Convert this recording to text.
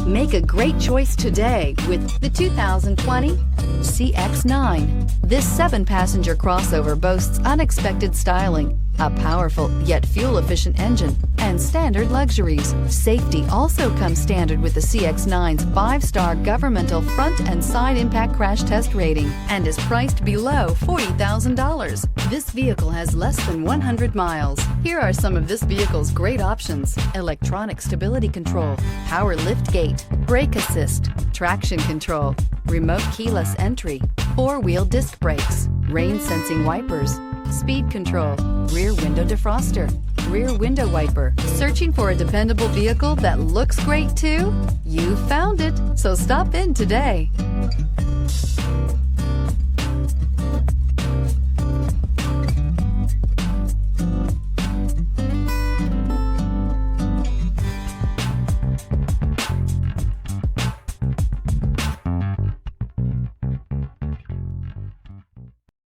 Make a great choice today with the 2020 CX-9. This 7-passenger crossover boasts unexpected styling, a powerful yet fuel-efficient engine, and standard luxuries. Safety also comes standard with the CX-9's 5-star governmental front and side impact crash test rating and is priced below $40,000. This vehicle has less than 100 miles. Here are some of this vehicle's great options: electronic stability control, power lift gate, brake assist, traction control, remote keyless entry, 4-wheel disc brakes, rain sensing wipers, speed control, rear window defroster, rear window wiper. Searching for a dependable vehicle that looks great too? You found it, so stop in today.